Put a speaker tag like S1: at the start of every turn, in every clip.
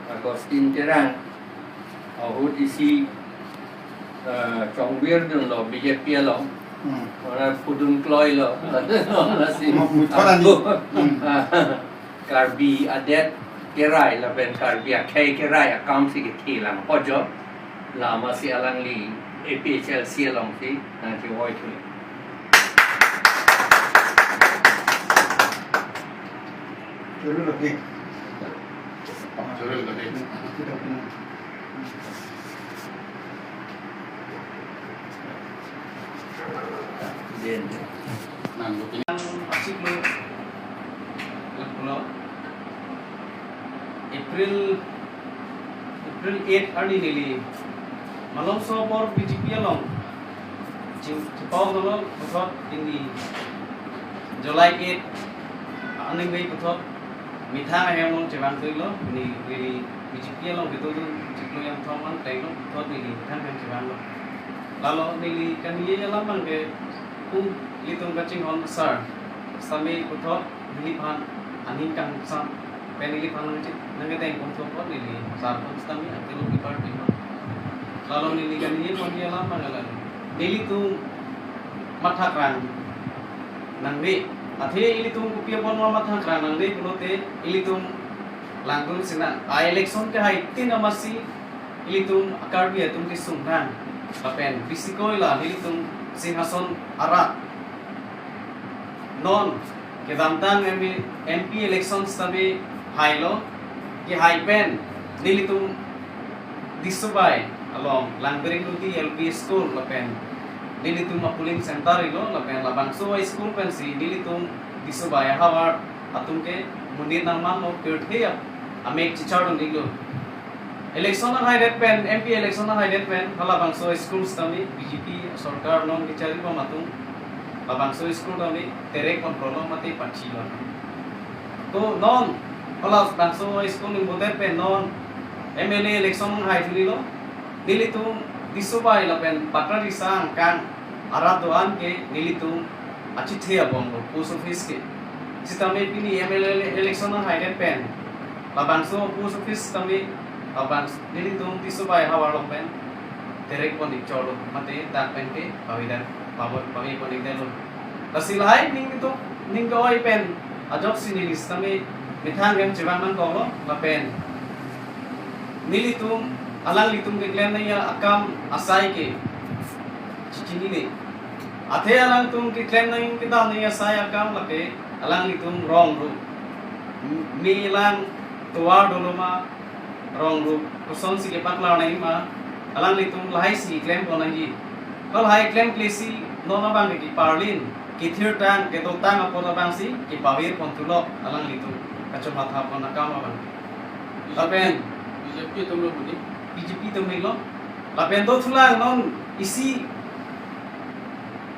S1: Agustin Terang ahut isi Chongwir dun lo BJP lo orang pudun kloy lo nasi karbi adet kerai la ben karbi akai kerai akam si ke lang pojo la masih alang li APHLC long si nanti hoi tu
S2: Jurul lebih.
S3: Jurul lebih.
S1: Din.
S3: Nang bukti.
S4: Asik lo. Kalau April 8 hari nili malam sobor BJP along. Cipau dulu betul ini July 8 ane gay betul mitang ayam long cewang tu lo ini BJP along betul tu ciklu yang thoman tay lo betul nili mitang yang cewang lo. Lalu nili kan ye jalan bang ke litung kacing hon besar sampai betul nili pan angin kang sam penili pan ngecik nangge teng kon sopot nili sarpon sampai akil di party lo. Lalu nili kan ye kon ye lama ngalan nili tu mathakrang nangde athe ili tum kupia bon mathakrang nangde pulote ili tum langkung sina election ke hai tin amasi ili tum akar bia tum ti sungran apen bisikoi la ili tum singhason arat non ke damtang MP elections tabe hailo ke hai pen nili tum disubai along langbering luti LP school apen nilitum mapuling center ilo lapen labangso high school pensi nilitum disubaya hawar atumke mundir naman lo kirthe amek chichardon ilo election na high pen MP election na high pen labangso school stami BJP sarkar non bichari pa matung labangso school tami tere control mate pachilo to non labangso school ni boder pen non MLA election high ilo nilitum disubay lapen patra risang kan arat doan ke nilitum achithia bongo post office ke sitame pini MLA election na hide pen labangso post office tame labang nilitum disubay hawar pen terek pon icholo mate dak pen ke pawidan pawot pawi pon idelo tasilai ning itu ning goi pen ajok sinilis tame mithang gem chiwaman ko lapen nilitum alang litum ke klan naya akam asai ke cicini ne athe alang tum ke klan naya kita naya asai akam lake alang litum wrong ru milang tua doloma wrong ru koson si ke pakla nai ma alang litum lahai si klan ko nai kal hai klan klesi nona bang ki parlin ki thir tang ke to tang apon bang si ki pawir kontulo alang litum kacamata apon akam bang lapen
S3: BJP tum lo budi.
S4: BJP tumilo lapen do thulang non isi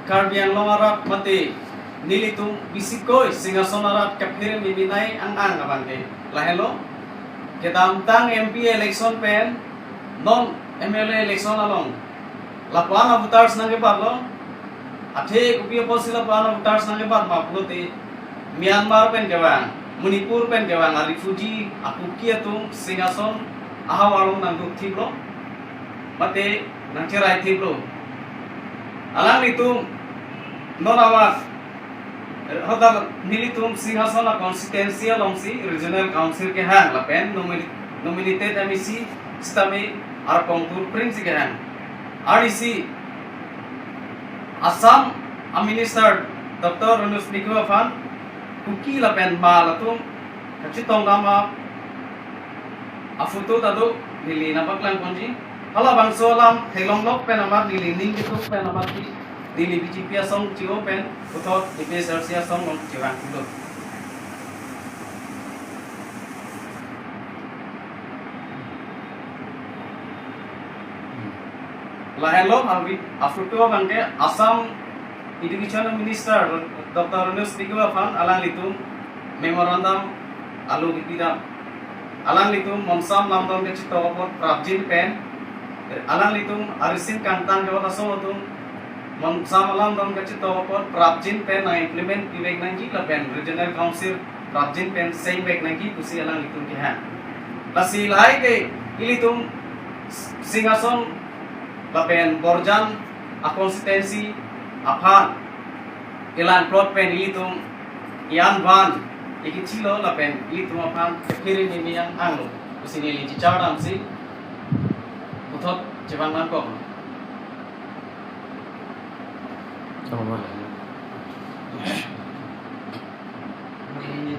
S4: karbiang lomarap mate nilitum bisikoi singasonarat kapher miminai ang abante lahelo kedamtang MP election pen non MLA election along lapana voters nange parlo athe kupiya posila lapana voters nange par maplote Myanmar pen gewang Manipur pen gewang refugee akukia tum singason ahawalong nang thiblo mate nang cerai thiblo alang nitum nonawa hodal nilitum singhasana constituency alongsi regional council ke hang lapen nominated MEC stame ar pongtur prince ke hang RDC Assam Minister Dr. Ranus Mikofan kuki lapen malatum kachitong nama afuto tado nili napak lang konji hala bangso lam helong lok pen amar nili ning gitu pen amar ki nili BJP song chigo pen utot IPSRC song long chiwang kilo lahelo albi afuto bangke Assam Education Minister Dr. Ranus Mikofan alang litum memorandum alu dipida alang litum monsam lamdom ke chito opor prabjin pen alang litum arisin kangtang ke watasong otum monsam lamdom ke chito opor prabjin pen na implement ibek nangki la pen regional council prabjin pen same bek nangki kusi alang litum ke han lasilai ke ilitum singason lapen borjan a konsistensi aphan ilan plot pen ilitum ian van ikicilo lapen ilitum aphan kefiri ni yang anglo usini li cicaram si uthot jeban man ko
S2: Ini